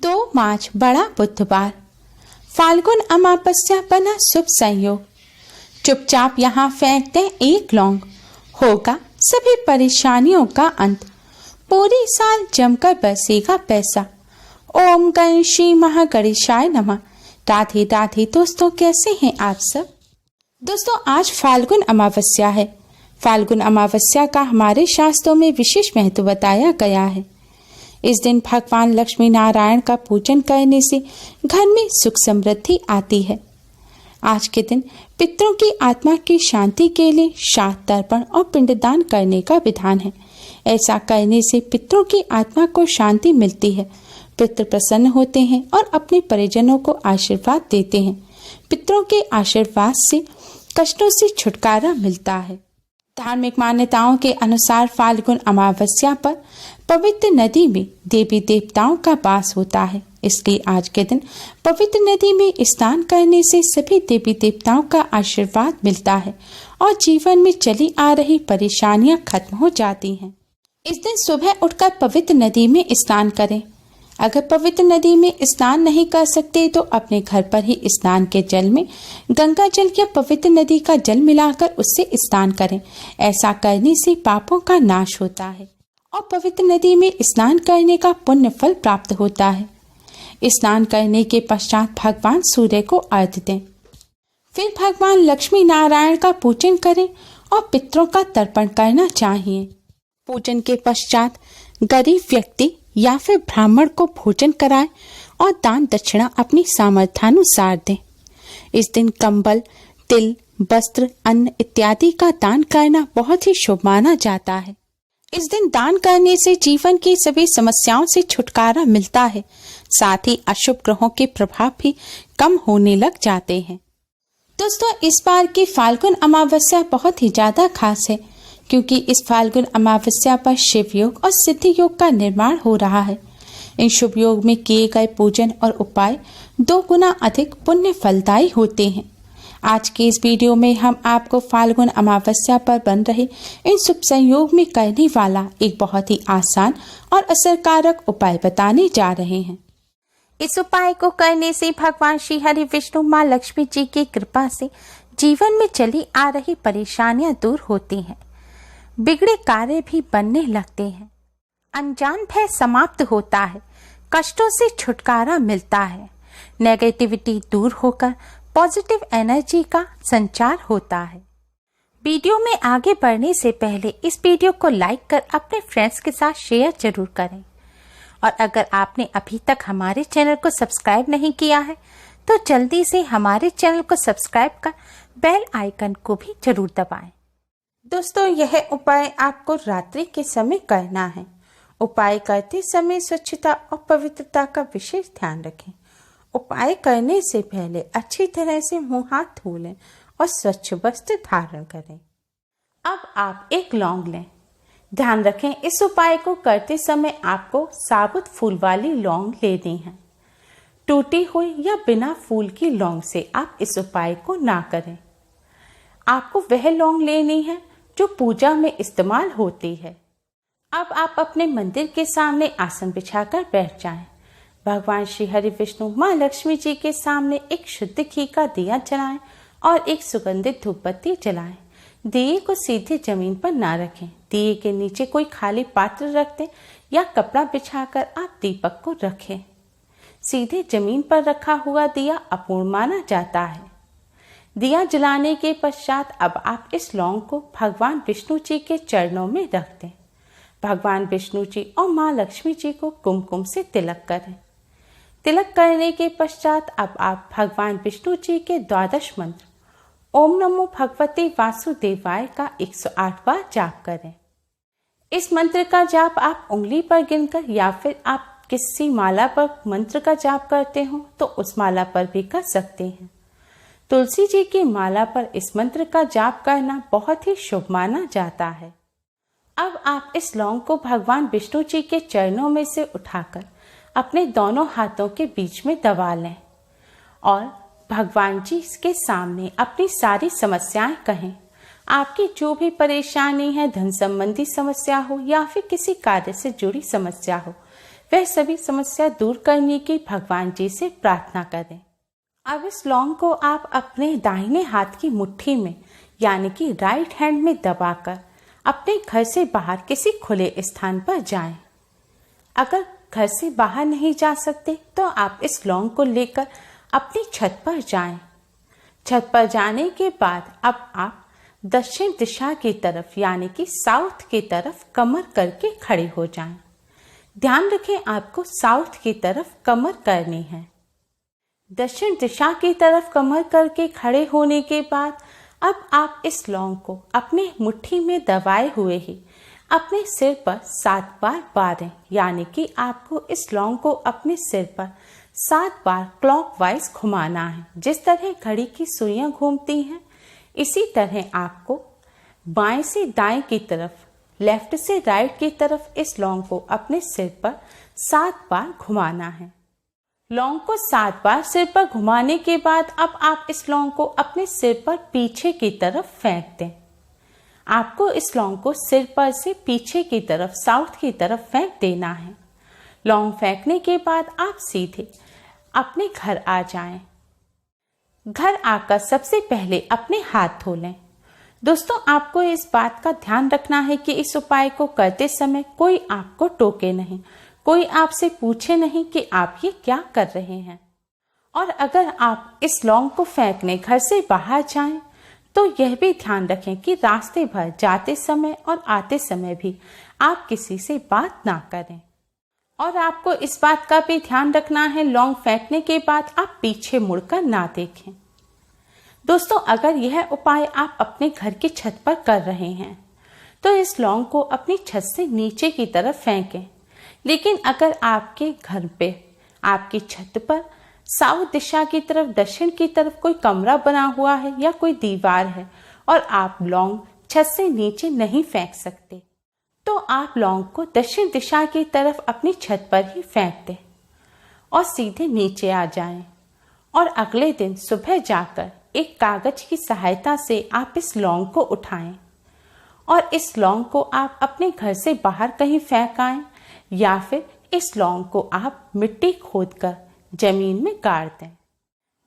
2 मार्च बड़ा बुधवार, फाल्गुन अमावस्या बना शुभ संयोग। चुपचाप यहाँ फेंक दें एक लौंग, होगा सभी परेशानियों का अंत। पूरी साल जमकर बरसेगा पैसा। ओम गणेशी महागणेशाय नमः। राधे राधे दोस्तों, कैसे हैं आप सब। दोस्तों, आज फाल्गुन अमावस्या है। फाल्गुन अमावस्या का हमारे शास्त्रों में विशेष महत्व बताया गया है। इस दिन भगवान लक्ष्मी नारायण का पूजन करने से घर में सुख समृद्धि आती है। आज के दिन पितरों की आत्मा की शांति के लिए श्राद्ध तर्पण और पिंडदान करने का विधान है। ऐसा करने से पितरों की आत्मा को शांति मिलती है। पितृ प्रसन्न होते हैं और अपने परिजनों को आशीर्वाद देते हैं। पितरों के आशीर्वाद से कष्टों से छुटकारा मिलता है। धार्मिक मान्यताओं के अनुसार फाल्गुन अमावस्या पर पवित्र नदी में देवी देवताओं का वास होता है। इसलिए आज के दिन पवित्र नदी में स्नान करने से सभी देवी देवताओं का आशीर्वाद मिलता है और जीवन में चली आ रही परेशानियां खत्म हो जाती हैं। इस दिन सुबह उठकर पवित्र नदी में स्नान करें। अगर पवित्र नदी में स्नान नहीं कर सकते तो अपने घर पर ही स्नान के जल में गंगा जल या पवित्र नदी का जल मिलाकर उससे स्नान करें। ऐसा करने से पापों का नाश होता है और पवित्र नदी में स्नान करने का पुण्य फल प्राप्त होता है। स्नान करने के पश्चात भगवान सूर्य को अर्घ्य दें। फिर भगवान लक्ष्मी नारायण का पूजन करें और पितरों का तर्पण करना चाहिए। पूजन के पश्चात गरीब व्यक्ति या फिर ब्राह्मण को भोजन कराएं और दान दक्षिणा अपनी सामर्थ्यानुसार दें। इस दिन कंबल, तिल, वस्त्र, अन्न इत्यादि का दान करना बहुत ही शुभ माना जाता है। इस दिन दान करने से जीवन की सभी समस्याओं से छुटकारा मिलता है। साथ ही अशुभ ग्रहों के प्रभाव भी कम होने लग जाते हैं। दोस्तों, इस बार की फाल्गुन अमावस्या बहुत ही ज्यादा खास है, क्योंकि इस फाल्गुन अमावस्या पर शिव योग और सिद्धि योग का निर्माण हो रहा है। इन शुभ योग में किए गए पूजन और उपाय 2 गुना अधिक पुण्य फलदायी होते हैं। आज के इस वीडियो में हम आपको फाल्गुन अमावस्या पर बन रहे इन शुभ संयोग में करने वाला एक बहुत ही आसान और असरकारक उपाय बताने जा रहे हैं। इस उपाय को करने से भगवान श्री हरि विष्णु माँ लक्ष्मी जी की कृपा से जीवन में चली आ रही परेशानियां दूर होती हैं। बिगड़े कार्य भी बनने लगते हैं। अनजान भय समाप्त होता है। कष्टों से छुटकारा मिलता है। नेगेटिविटी दूर होकर पॉजिटिव एनर्जी का संचार होता है। वीडियो में आगे बढ़ने से पहले इस वीडियो को लाइक कर अपने फ्रेंड्स के साथ शेयर जरूर करें। और अगर आपने अभी तक हमारे चैनल को सब्सक्राइब नहीं किया है तो जल्दी से हमारे चैनल को सब्सक्राइब कर बेल आइकन को भी जरूर दबाएं। दोस्तों, यह उपाय आपको रात्रि के समय करना है। उपाय करते समय स्वच्छता और पवित्रता का विशेष ध्यान रखें। उपाय करने से पहले अच्छी तरह से मुंह हाथ धो लें और स्वच्छ वस्त्र धारण करें। अब आप एक लौंग लें। ध्यान रखें, इस उपाय को करते समय आपको साबुत फूल वाली लौंग लेनी है। टूटी हुई या बिना फूल की लौंग से आप इस उपाय को ना करें। आपको वह लौंग लेनी है जो पूजा में इस्तेमाल होती है। अब आप अपने मंदिर के सामने आसन बिछाकर बैठ जाएं। भगवान श्री हरि विष्णु माँ लक्ष्मी जी के सामने एक शुद्ध घी का दिया जलाएं और एक सुगंधित धूप बत्ती जलाएं। दिए को सीधे जमीन पर ना रखें। दिए के नीचे कोई खाली पात्र रख दें या कपड़ा बिछाकर आप दीपक को रखें। सीधे जमीन पर रखा हुआ दिया अपूर्ण माना जाता है। दिया जलाने के पश्चात अब आप इस लौंग को भगवान विष्णु जी के चरणों में रख दें। भगवान विष्णु जी और माँ लक्ष्मी जी को कुमकुम से तिलक करें। तिलक करने के पश्चात अब आप भगवान विष्णु जी के 12 मंत्र ओम नमो भगवते वासुदेवाय का 108 बार जाप करें। इस मंत्र का जाप आप उंगली पर गिनकर या फिर आप किसी माला पर मंत्र का जाप करते हो तो उस माला पर भी कर सकते हैं। तुलसी जी की माला पर इस मंत्र का जाप करना बहुत ही शुभ माना जाता है। अब आप इस लौंग को भगवान विष्णु जी के चरणों में से उठाकर अपने दोनों हाथों के बीच में दबा लें और भगवान जी के सामने अपनी सारी समस्याएं कहें। आपकी जो भी परेशानी है, धन संबंधी समस्या हो या फिर किसी कार्य से जुड़ी समस्या हो, वह सभी समस्या दूर करने की भगवान जी से प्रार्थना करें। अब इस लौंग को आप अपने दाहिने हाथ की मुट्ठी में यानी कि राइट हैंड में दबाकर अपने घर से बाहर किसी खुले स्थान पर जाएं। अगर घर से बाहर नहीं जा सकते तो आप इस लौंग को लेकर अपनी छत पर जाएं। छत पर जाने के बाद अब आप दक्षिण दिशा की तरफ यानी कि साउथ की तरफ कमर करके खड़े हो जाएं। ध्यान रखें आपको साउथ की तरफ कमर करनी है। दक्षिण दिशा की तरफ कमर करके खड़े होने के बाद अब आप इस लौंग को अपने मुट्ठी में दबाए हुए ही अपने सिर पर 7 बार बारें, यानी कि आपको इस लौंग को अपने सिर पर 7 बार क्लॉकवाइज घुमाना है। जिस तरह घड़ी की सुइयां घूमती हैं इसी तरह आपको बाएं से दाएं की तरफ, लेफ्ट से राइट की तरफ इस लौंग को अपने सिर पर 7 बार घुमाना है। लौंग को 7 बार सिर पर घुमाने के बाद अब आप इस लौंग को अपने सिर पर पीछे की तरफ फेंक दें। आपको इस लौंग को सिर पर से पीछे की तरफ साउथ की तरफ फेंक देना है। लौंग फेंकने के बाद आप सीधे अपने घर आ जाएं। घर आकर सबसे पहले अपने हाथ धो लें। दोस्तों, आपको इस बात का ध्यान रखना है कि इस उपाय को करते समय कोई आपको टोके नहीं, कोई आपसे पूछे नहीं कि आप ये क्या कर रहे हैं। और अगर आप इस लौंग को फेंकने घर से बाहर जाएं तो यह भी ध्यान रखें कि रास्ते भर जाते समय और आते समय भी आप किसी से बात ना करें। और आपको इस बात का भी ध्यान रखना है लौंग फेंकने के बाद आप पीछे मुड़कर ना देखें। दोस्तों, अगर यह उपाय आप अपने घर की छत पर कर रहे हैं तो इस लौंग को अपनी छत से नीचे की तरफ फेंकें। लेकिन अगर आपके घर पे, आपकी छत पर साउथ दिशा की तरफ, दक्षिण की तरफ कोई कमरा बना हुआ है या कोई दीवार है और आप लौंग छत से नीचे नहीं फेंक सकते तो आप लौंग को दक्षिण दिशा की तरफ अपनी छत पर ही फेंक दें और सीधे नीचे आ जाएं। और अगले दिन सुबह जाकर एक कागज की सहायता से आप इस लौंग को उठाएं और इस लौंग को आप अपने घर से बाहर कहीं फेंक आएं या फिर इस लौंग को आप मिट्टी खोदकर जमीन में गाड़ दें।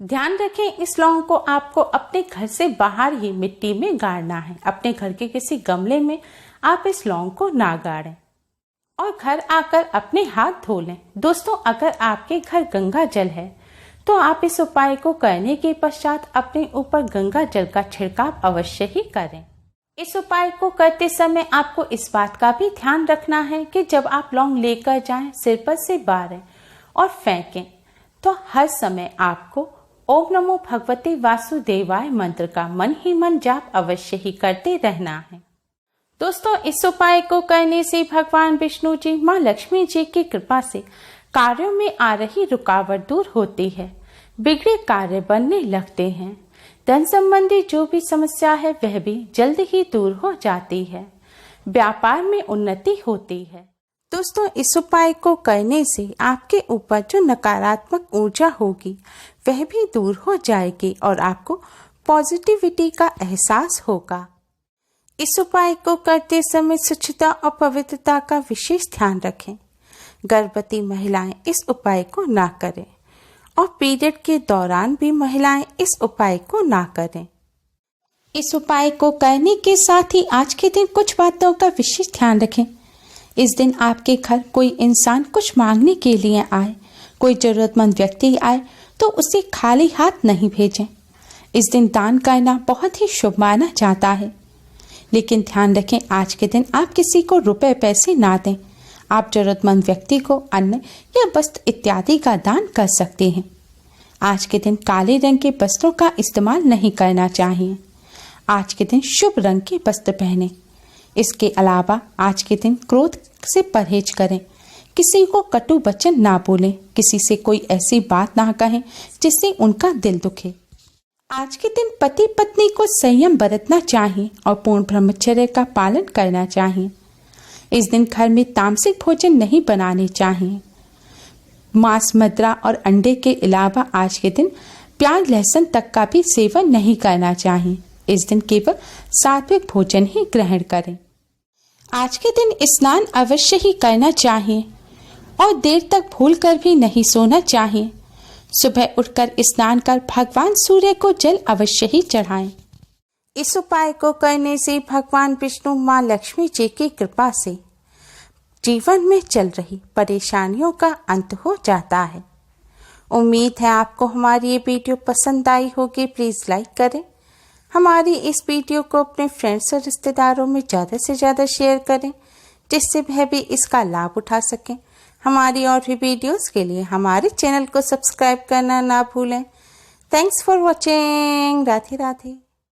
ध्यान रखें, इस लौंग को आपको अपने घर से बाहर ही मिट्टी में गाड़ना है। अपने घर के किसी गमले में आप इस लौंग को ना गाड़ें और घर आकर अपने हाथ धो लें। दोस्तों, अगर आपके घर गंगा जल है तो आप इस उपाय को करने के पश्चात अपने ऊपर गंगा जल का छिड़काव अवश्य ही करें। इस उपाय को करते समय आपको इस बात का भी ध्यान रखना है कि जब आप लौंग लेकर जाएं, सिर पर से बारें और फेंकें तो हर समय आपको ओम नमो भगवते वासुदेवाय मंत्र का मन ही मन जाप अवश्य ही करते रहना है। दोस्तों, इस उपाय को करने से भगवान विष्णु जी, माँ लक्ष्मी जी की कृपा से कार्यों में आ रही रुकावट दूर होती है, बिगड़े कार्य बनने लगते हैं, धन संबंधी जो भी समस्या है वह भी जल्द ही दूर हो जाती है, व्यापार में उन्नति होती है। दोस्तों, इस उपाय को करने से आपके ऊपर जो नकारात्मक ऊर्जा होगी वह भी दूर हो जाएगी और आपको पॉजिटिविटी का एहसास होगा। इस उपाय को करते समय स्वच्छता और पवित्रता का विशेष ध्यान रखें। गर्भवती महिलाएं इस उपाय को ना करें और पीरियड के दौरान भी महिलाएं इस उपाय को ना करें। इस उपाय को करने के साथ ही आज के दिन कुछ बातों का विशेष ध्यान रखें। इस दिन आपके घर कोई इंसान कुछ मांगने के लिए आए, कोई जरूरतमंद व्यक्ति आए तो उसे खाली हाथ नहीं भेजें। इस दिन दान करना बहुत ही शुभ माना जाता है। लेकिन ध्यान रखें, आज के दिन आप किसी को रुपए पैसे ना दें। आप जरूरतमंद व्यक्ति को अन्न या वस्त्र इत्यादि का दान कर सकते हैं। आज के दिन काले रंग के वस्त्रों का इस्तेमाल नहीं करना चाहिए। आज के दिन शुभ रंग के वस्त्र पहनें। इसके अलावा आज के दिन क्रोध से परहेज करें। किसी को कटु वचन ना बोलें, किसी से कोई ऐसी बात ना कहें जिससे उनका दिल दुखे। आज के दिन पति पत्नी को संयम बरतना चाहिए और पूर्ण ब्रह्मचर्य का पालन करना चाहिए। इस दिन घर में तामसिक भोजन नहीं बनाने चाहिए। मांस, मदिरा और अंडे के अलावा आज के दिन प्याज लहसुन तक का भी सेवन नहीं करना चाहिए। इस दिन केवल सात्विक भोजन ही ग्रहण करें। आज के दिन स्नान अवश्य ही करना चाहिए और देर तक भूल कर भी नहीं सोना चाहिए। सुबह उठकर स्नान कर भगवान सूर्य को जल अवश्य ही चढ़ाएं। इस उपाय को करने से भगवान विष्णु माँ लक्ष्मी जी की कृपा से जीवन में चल रही परेशानियों का अंत हो जाता है। उम्मीद है आपको हमारी ये वीडियो पसंद आई होगी। प्लीज़ लाइक करें। हमारी इस वीडियो को अपने फ्रेंड्स और रिश्तेदारों में ज़्यादा से ज़्यादा शेयर करें, जिससे वह भी इसका लाभ उठा सकें। हमारी और भी वीडियोस के लिए हमारे चैनल को सब्सक्राइब करना ना भूलें। Thanks for watching. Radhe Radhe.